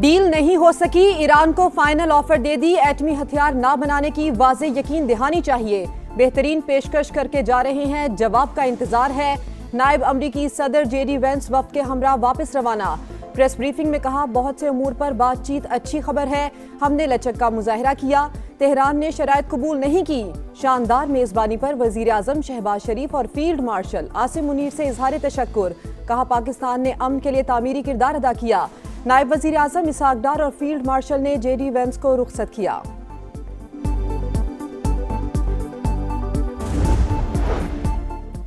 Deal नहीं हो सकी, ईरान को फाइनल ऑफर दे दी, एटमी हथियार ना बनाने की वाज़ेह यकीन दिलानी चाहिए। बेहतरीन पेशकश करके जा रहे हैं, जवाब का इंतजार है। नायब अमरीकी सदर जेडी वेंस वफ्द के हमरा वापस रवाना। प्रेस ब्रीफिंग में कहा, बहुत से उमूर पर बातचीत अच्छी खबर है, हमने लचक का मुजाहरा किया। तेहरान ने शराइत कबूल नहीं की। शानदार मेजबानी पर वजीर आजम शहबाज शरीफ और फील्ड मार्शल आसिम मुनीर से इजहार तशक्कुर। कहा, पाकिस्तान ने अमन के लिए तामीरी किरदार अदा किया। नायब वजीर आजम इसहाक डार और फील्ड मार्शल ने जेडी वेंस को रुखसत किया।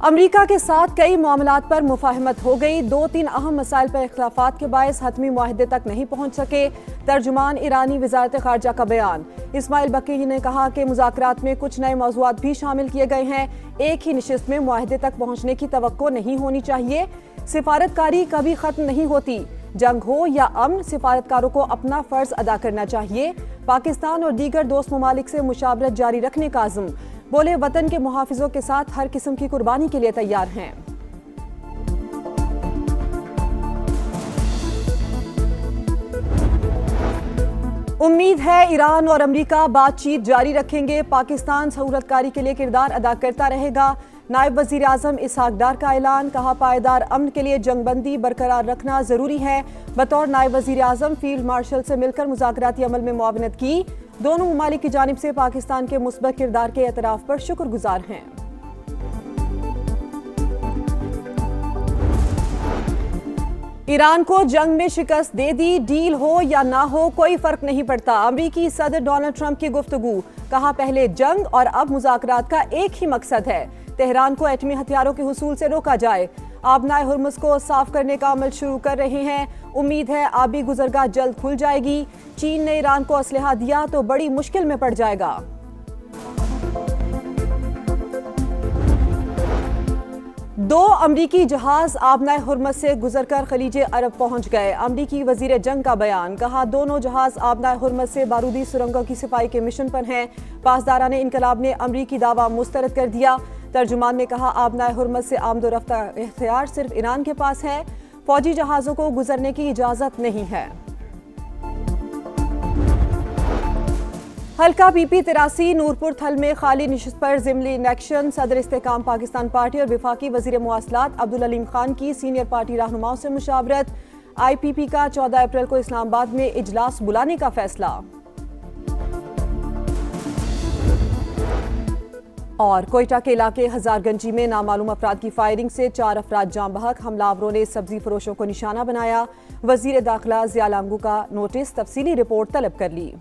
अमरीका के साथ कई मामलात पर मुफाहमत हो गई। 2-3 अहम मसाइल पर इख्तिलाफात के बायस हतमी मुआहदे तक नहीं पहुंच सके। तर्जुमान ईरानी वजारत खारजा का बयान। इस्माइल बकी ने कहा कि मुज़ाकरात में कुछ नए मौज़ूआत भी शामिल किए गए हैं। एक ही निशिस्त में मुआहदे तक पहुंचने की तवक्को नहीं होनी चाहिए। सिफारतकारी कभी खत्म नहीं होती। जंग हो या अमन, सिफारतकारों को अपना फर्ज अदा करना चाहिए। पाकिस्तान और दीगर दोस्त ममालिक से मुशावरत जारी रखने का अज़्म। बोले, वतन के मुहाफिजों के साथ हर किस्म की कुर्बानी के लिए तैयार हैं। उम्मीद है ईरान और अमरीका बातचीत जारी रखेंगे। पाकिस्तान सहूलतकारी के लिए किरदार अदा करता रहेगा। नायब वजीर आजम इसहाक डार का ऐलान। कहा, पायदार अमन के लिए जंगबंदी बरकरार रखना जरूरी है। बतौर नायब वजीर आजम फील्ड मार्शल से मिलकर मुज़ाकराती अमल में मुआवनत की। दोनों ममालिक की जानिब से पाकिस्तान के मुस्बत किरदार के एतराफ़ पर शुक्रगुजार हैं। ईरान को जंग में शिकस्त दे दी, डील हो या ना हो कोई फर्क नहीं पड़ता। अमरीकी सदर डोनाल्ड ट्रंप की गुफ्तगू। कहा, पहले जंग और अब मुज़ाकरात का एक ही मकसद है, तेहरान को एटमी हथियारों के हुसूल से रोका जाए। आबनाए हुर्मुज़ को साफ करने का अमल शुरू कर रहे हैं। उम्मीद है आबी गुजरगाह जल्द खुल जाएगी। चीन ने ईरान को असलहा दिया तो बड़ी मुश्किल में पड़ जाएगा। दो अमरीकी जहाज आबनाए हुर्मुज़ से गुजरकर खलीजे अरब पहुंच गए। अमरीकी वजीर जंग का बयान। कहा, दोनों जहाज आबनाए हुर्मुज़ से बारूदी सुरंगों की सफाई के मिशन पर हैं। पासदारान इनकलाब ने अमरीकी दावा मुस्तरद कर दिया। तर्जुमान ने कहा, आबनाए हुर्मुज़ से आमदोरफ्त इख्तियार सिर्फ ईरान के पास है। फौजी जहाज़ों को गुजरने की इजाज़त नहीं है। हल्का PP 83 नूरपुर थल में खाली निशिस्त पर ज़िमनी इलेक्शन। सदर इस्तेहकाम पाकिस्तान पार्टी और वफाकी वजीर मुवासलात अब्दुल अलीम खान की सीनियर पार्टी रहनुमाओं से मुशावरत। IPP का 14 अप्रैल को इस्लामाबाद में इजलास बुलाने का फैसला। और कोयटा के इलाके हजारगंजी में नामालूम अफराद की फायरिंग से 4 अफराद जाम बहक। हमलावरों ने सब्जी फरोशों को निशाना बनाया। वजीर दाखिला ज़िया लांगू का नोटिस, तफसीली रिपोर्ट तलब कर ली।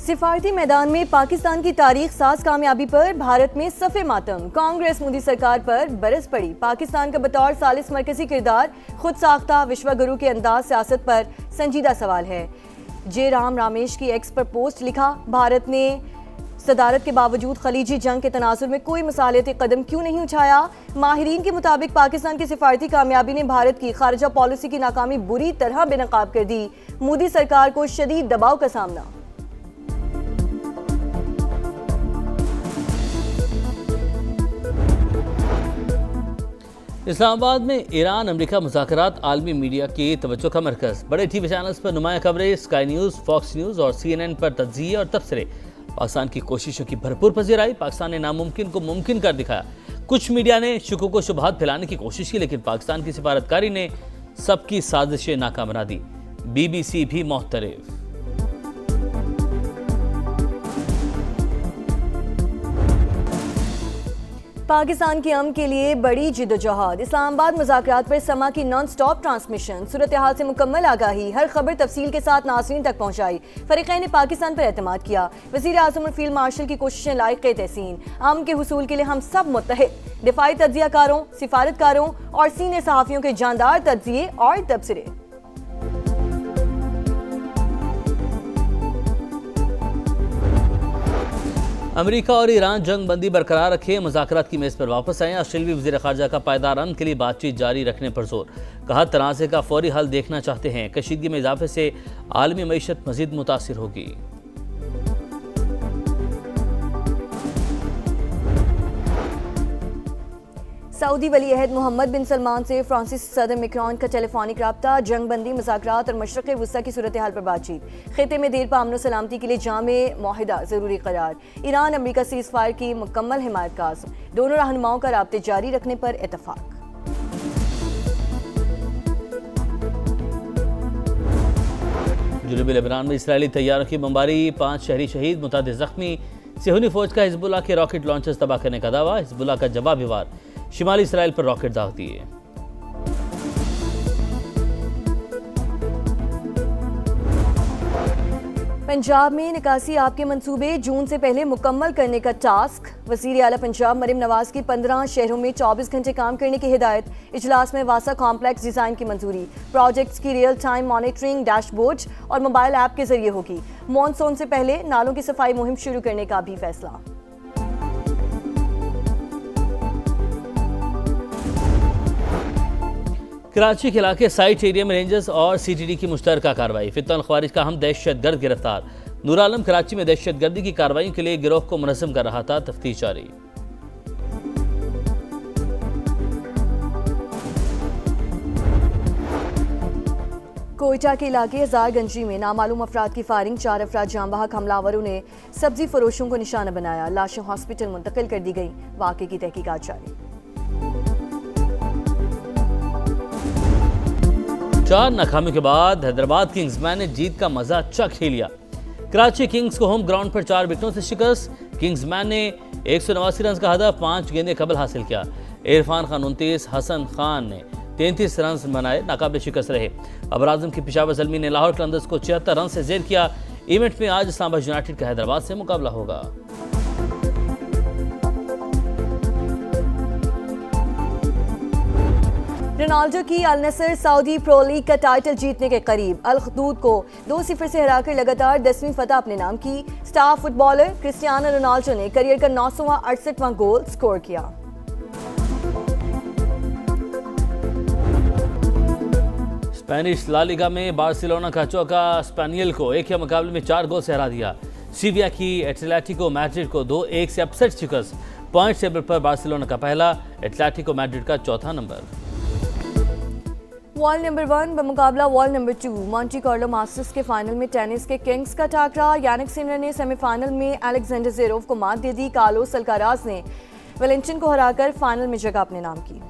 सिफारती मैदान में पाकिस्तान की तारीख साज कामयाबी पर भारत में सफ़े मातम। कांग्रेस मोदी सरकार पर बरस पड़ी। पाकिस्तान का बतौर सालिस मरकजी किरदार खुद साख्ता विश्वगुरु के अंदाज सियासत पर संजीदा सवाल है। जे राम रामेश की एक्स पर पोस्ट लिखा, भारत ने सदारत के बावजूद खलीजी जंग के तनाजुर में कोई मसालियती कदम क्यों नहीं उठाया। माहिरीन के मुताबिक पाकिस्तान की सिफारती कामयाबी ने भारत की खारजा पॉलिसी की नाकामी बुरी तरह बेनकाब कर दी। मोदी सरकार को शदीद दबाव का सामना। इस्लामाबाद में ईरान अमेरिका मुज़ाकरात आलमी मीडिया की तवज्जो का मरकज़। बड़े टीवी चैनल्स पर नुमाया खबरें, स्काई न्यूज़, फॉक्स न्यूज़ और CNN पर तज्ज़िये और तबसरे। पाकिस्तान की कोशिशों की भरपूर पजीराई। पाकिस्तान ने नामुमकिन को मुमकिन कर दिखाया। कुछ मीडिया ने शुकूक व शुबहात फैलाने की कोशिश की, लेकिन पाकिस्तान की सिफारतकारी ने सबकी साजिशें नाकाम बना दी। BBC भी मोहतरफ। पाकिस्तान की अमन के लिए बड़ी जिद्दोजहद। इस्लामाबाद मुज़ाकरात पर समा की नॉन स्टॉप ट्रांसमिशन। सूरत हाल से मुकम्मल आगाही, हर खबर तफसील के साथ नाज़रीन तक पहुँचाई। फरीक़ैन ने पाकिस्तान पर एतमाद किया। वज़ीर आज़म और फील्ड मार्शल की कोशिशें लायक़ तहसीन। अमन के हुसूल के लिए हम सब मुत्तहिद। दिफाई तज्ज़ियाकारों, सिफारतकारों और सीनियर सहाफ़ियों के जानदार तज्ज़िये और तबसरे। अमेरिका और ईरान जंग बंदी बरकरार रखे, मुज़ाकरात की मेज़ पर वापस आए। ऑस्ट्रेलियाई वज़ीर ख़ारजा का पायदार अमन के लिए बातचीत जारी रखने पर जोर। कहा, तनाज़े का फौरी हल देखना चाहते हैं। कशीदगी में इजाफे से आलमी मईशत मज़ीद मुतासिर होगी। सऊदी वली अहद मोहम्मद बिन सलमान से फ्रांसीसी सदर मैक्रोन का टेलीफोनिक रब्ता, जंगबंदी, मुज़ाकरात और मशरक़ वुस्ता की सूरत हाल पर बातचीत। खिते में देर पर अमन सलामती के लिए जामे माहिदा ज़रूरी करार। ईरान अमरीका सीज़ फायर की मुकम्मल हिमायत का आज़म। दोनों रहनुमाओं का राब्ते जारी रखने पर इत्तफाक। जुनूबी लेबनान में इसराइली तैयारों की बमबारी, 5 शहरी शहीद, मुतादिद जख्मी। सेहूनी फौज का हिजबुल्लाह के रॉकेट लॉन्चर्स तबाह करने का दावा। हिजबुल्लाह का जवाबी वार, शिमाली इसराइल पर रॉकेट दाग दिए। पंजाब में निकासी आपके मंसूबे जून से पहले मुकम्मल करने का टास्क। वज़ीर आला पंजाब मरियम नवाज की 15 शहरों में 24 घंटे काम करने की हिदायत। इजलास में वासा कॉम्प्लेक्स डिज़ाइन की मंजूरी। प्रोजेक्ट्स की रियल टाइम मॉनिटरिंग डैशबोर्ड और मोबाइल ऐप के जरिए होगी। मॉनसून से पहले नालों की सफाई मुहिम शुरू करने का भी फैसला। कराची के इलाके साइट एरिया में रेंजर्स और सीटीडी की मुश्तरका कार्रवाई। फितन ख्वारिज का हम दहशतगर्द गिरफ्तार। नूर आलम कराची में दहशतगर्दी की कार्रवाई के लिए गिरोह को मुनज़्ज़म कर रहा था, तफ्तीश जारी। कोयटा के इलाके हजारगंजी में नामालूम अफराद की फायरिंग, 4 अफराद जाम बहक। हमलावरों ने सब्जी फरोशों को निशाना बनाया। लाशें हॉस्पिटल मुंतकिल कर दी गई। वाक़े की तहकीकात जारी। 4 नाकामियों के बाद हैदराबाद किंग्समैन ने जीत का मजा चख ही लिया। कराची किंग्स को होम ग्राउंड पर 4 विकेटों से शिकस्त। किंग्समैन ने 189 रन का हदफ 5 गेंदें कबल हासिल किया। इरफान खान 29, हसन खान ने 33 रन बनाए, नाकाबिल शिकस्त रहे। अबर आजम की पेशावर ज़ल्मी ने लाहौर कलंदर्स को 76 रन से जेर किया। इवेंट में आज इस्लामाबाद यूनाइटेड का हैदराबाद से मुकाबला होगा। रोनाल्डो की अल नसर सऊदी प्रो लीग का टाइटल जीतने के करीब। अल खदूद को 2-0 से हराकर लगातार 10वीं फतह अपने नाम की। स्टार फुटबॉलर क्रिस्टियानो रोनाल्डो ने करियर का 900वां 68वां गोल स्कोर किया। स्पेनिश ला लीगा में बार्सिलोना का चौका स्पेनियल को एक ही मुकाबले में 4 गोल से हरा दिया। सीविया की एटलेटिको मैड्रिड को 2-1 से अपसेट शिकस्त। पॉइंट टेबल पर बार्सिलोना का पहला, एटलेटिको मैड्रिड का चौथा नंबर। वर्ल्ड नंबर 1 बमुकाबला world number 2। Monte Carlo Masters के फाइनल में टेनिस के किंग्स का टाकरा। यानिक सिनर ने सेमीफाइनल में अलेक्जेंडर ज़वेरेव को मात दे दी। कार्लोस अल्काराज ने वेलेंटिन को हराकर फाइनल में जगह अपने नाम की।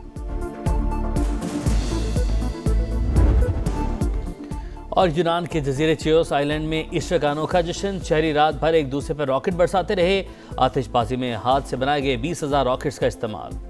और यूनान के जजीरे चियोस आइलैंड में ईस्टर का अनोखा जश्न। शहरी रात भर एक दूसरे पर रॉकेट बरसाते रहे। आतिशबाजी में हाथ से बनाए गए 20,000 रॉकेट्स का इस्तेमाल।